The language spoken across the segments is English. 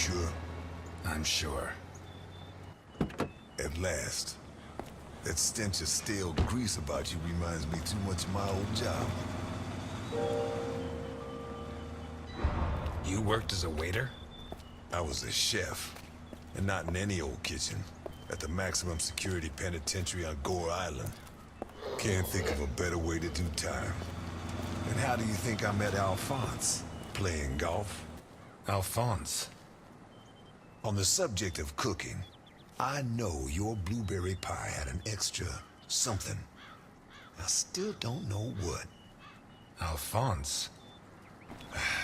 sure? I'm sure. At last. That stench of stale grease about you reminds me too much of my old job. You worked as a waiter? I was a chef. And not in any old kitchen. At the maximum security penitentiary on Gore Island. Can't think of a better way to do time. And how do you think I met Alphonse? Playing golf? Alphonse? On the subject of cooking, I know your blueberry pie had an extra something. I still don't know what. Alphonse?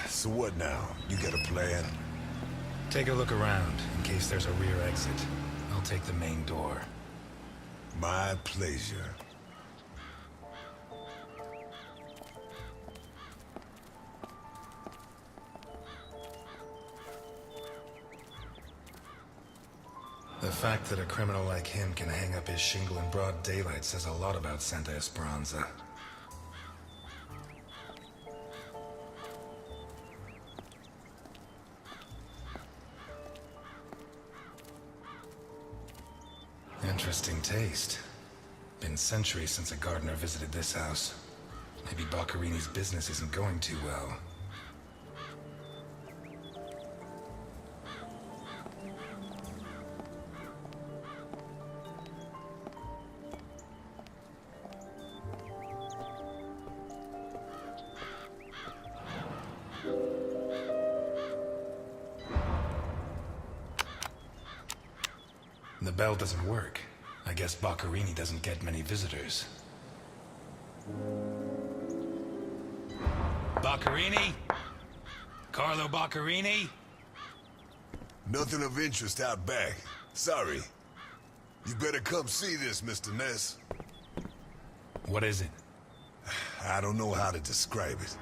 So what now? You got a plan? Take a look around, in case there's a rear exit. I'll take the main door. My pleasure. The fact that a criminal like him can hang up his shingle in broad daylight says a lot about Santa Esperanza. Interesting taste. Been centuries since a gardener visited this house. Maybe Boccarini's business isn't going too well. The bell doesn't work. I guess Boccarini doesn't get many visitors. Boccarini? Carlo Boccarini? Nothing of interest out back. Sorry. You better come see this, Mr. Ness. What is it? I don't know how to describe it.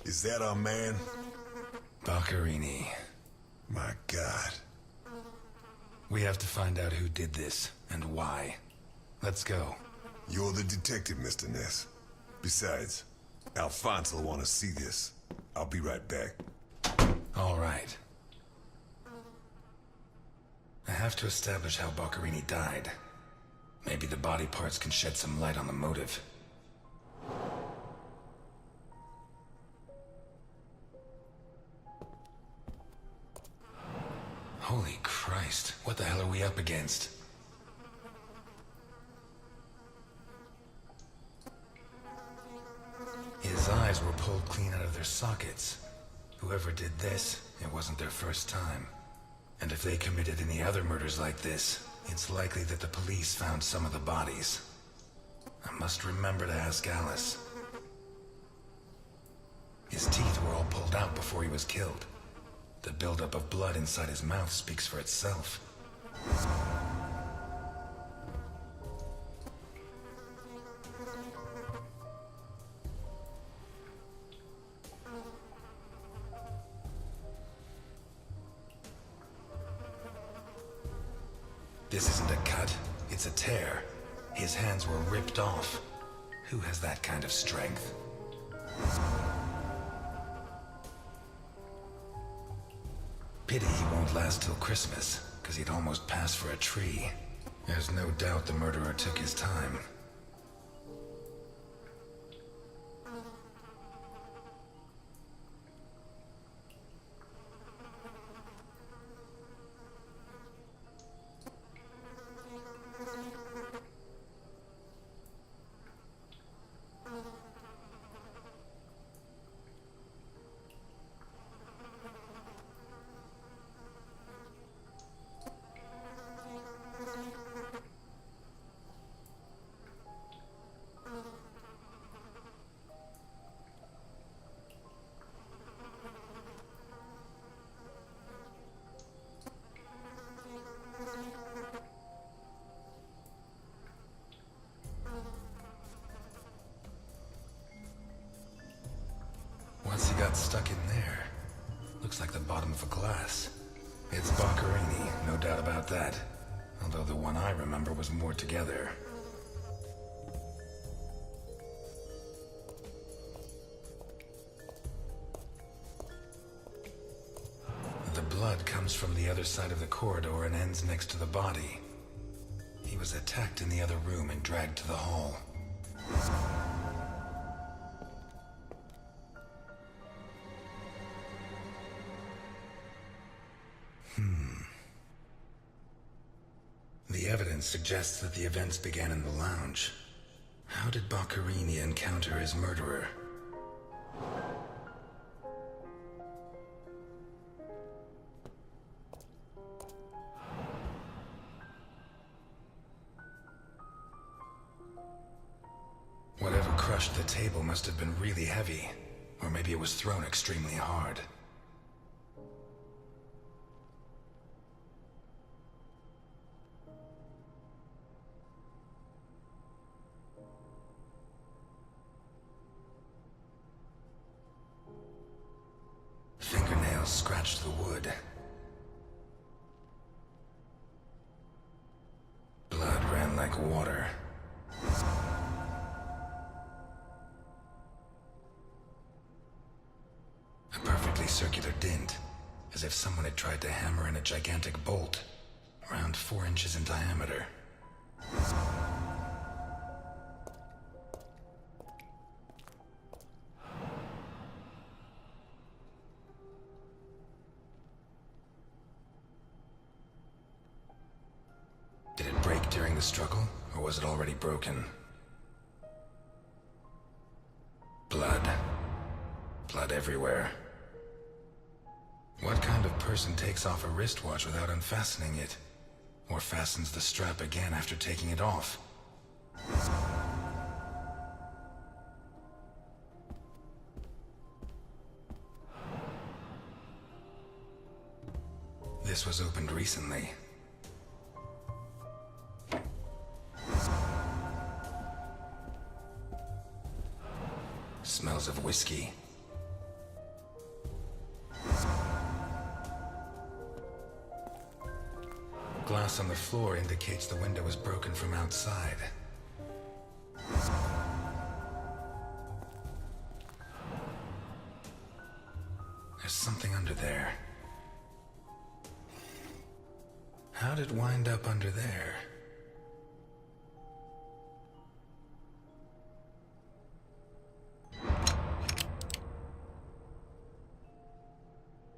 Is that our man? Boccarini. My God. We have to find out who did this, and why. Let's go. You're the detective, Mr. Ness. Besides, Alphonse will want to see this. I'll be right back. All right. I have to establish how Boccarini died. Maybe the body parts can shed some light on the motive. Holy Christ, what the hell are we up against? His eyes were pulled clean out of their sockets. Whoever did this, it wasn't their first time. And if they committed any other murders like this, it's likely that the police found some of the bodies. I must remember to ask Alice. His teeth were all pulled out before he was killed. The buildup of blood inside his mouth speaks for itself. This isn't a cut, it's a tear. His hands were ripped off. Who has that kind of strength? Pity he won't last till Christmas, because he'd almost pass for a tree. There's no doubt the murderer took his time. stuck in there? Looks like the bottom of a glass. It's Baccarini, no doubt about that. Although the one I remember was more together. The blood comes from the other side of the corridor and ends next to the body. He was attacked in the other room and dragged to the hall. The evidence suggests that the events began in the lounge. How did Baccarini encounter his murderer? Whatever crushed the table must have been really heavy, or maybe it was thrown extremely hard. Fingernails scratched the wood. Blood ran like water. A perfectly circular dint, as if someone had tried to hammer in a gigantic bolt, around 4 inches in diameter. Did it break during the struggle, or was it already broken? Blood. Blood everywhere. What kind of person takes off a wristwatch without unfastening it? Or fastens the strap again after taking it off? This was opened recently. Smells of whiskey. Glass on the floor indicates the window was broken from outside. There's something under there. How'd it wind up under there?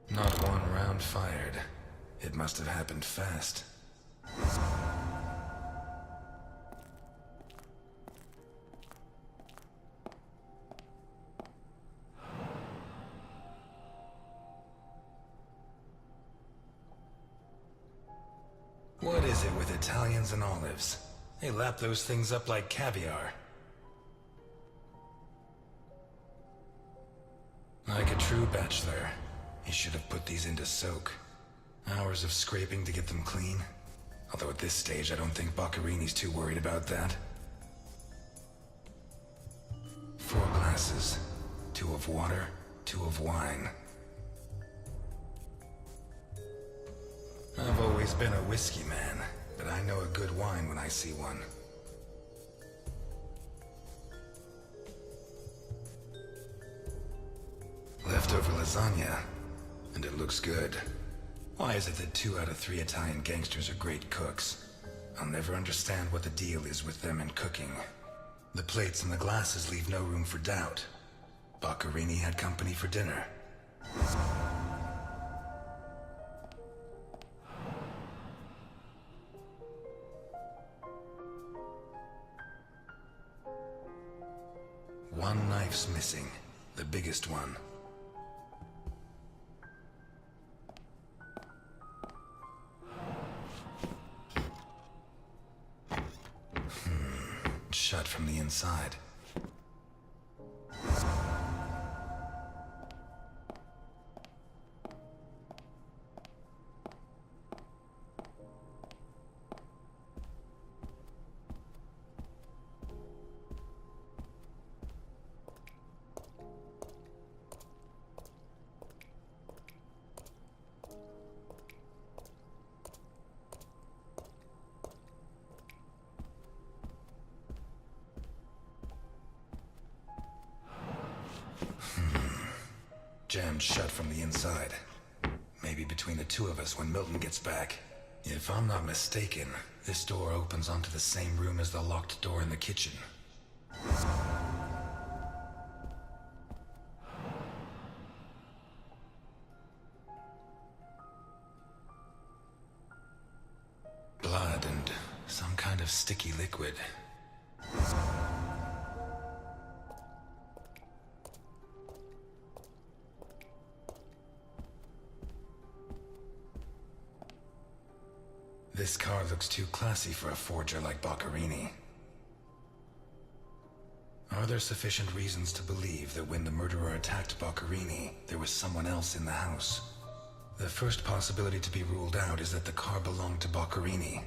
Not one round fired. It must have happened fast. What is it with Italians and olives? They lap those things up like caviar. Like a true bachelor, he should have put these into soak. Hours of scraping to get them clean. Although at this stage, I don't think Baccarini's too worried about that. 4 glasses. 2 of water, 2 of wine. I've always been a whiskey man, but I know a good wine when I see one. Leftover lasagna, and it looks good. Why is it that 2 out of 3 Italian gangsters are great cooks? I'll never understand what the deal is with them and cooking. The plates and the glasses leave no room for doubt. Baccarini had company for dinner. One knife's missing, the biggest one. Shut from the inside. jammed shut from the inside. Maybe between the two of us when Milton gets back. If I'm not mistaken, this door opens onto the same room as the locked door in the kitchen. Blood and some kind of sticky liquid. This car looks too classy for a forger like Boccherini. Are there sufficient reasons to believe that when the murderer attacked Boccherini, there was someone else in the house? The first possibility to be ruled out is that the car belonged to Boccherini.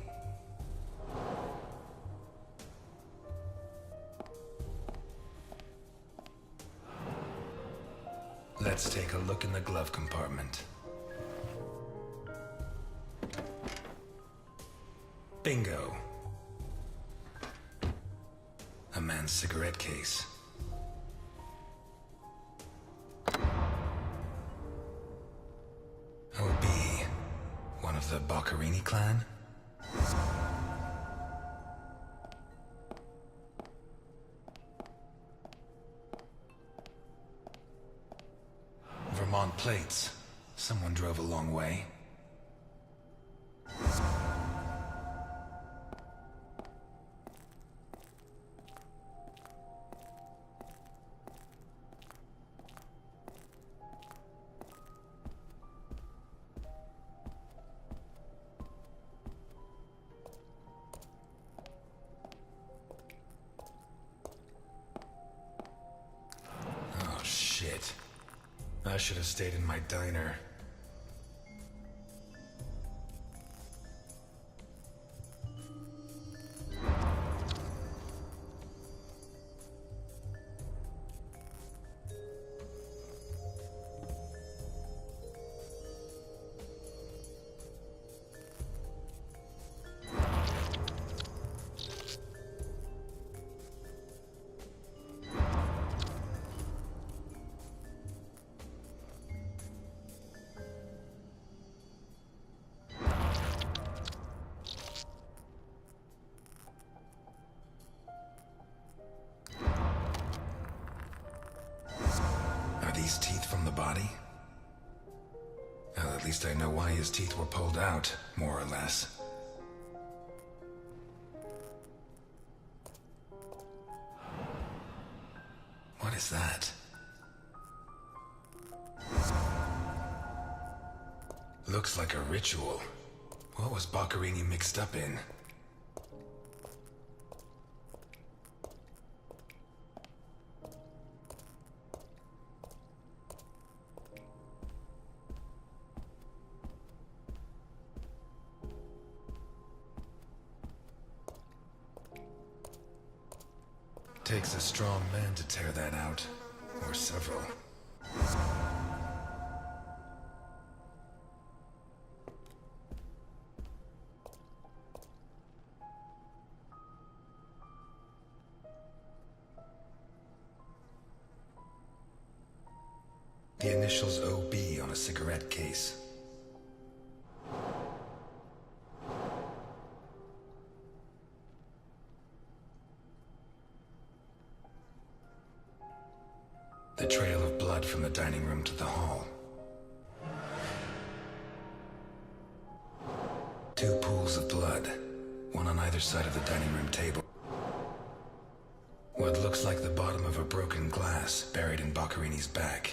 Let's take a look in the glove compartment. Bingo. A man's cigarette case. OB. One of the Boccherini clan? Vermont plates. Someone drove a long way. Oh, shit. I should have stayed in my diner. Are these teeth from the body? Well, at least I know why his teeth were pulled out, more or less. What is that? Looks like a ritual. What was Boccherini mixed up in? Takes a strong man to tear that out. Or several. The initials OB on a cigarette case. The trail of blood from the dining room to the hall. 2 pools of blood, one on either side of the dining room table. What looks like the bottom of a broken glass buried in Boccherini's back.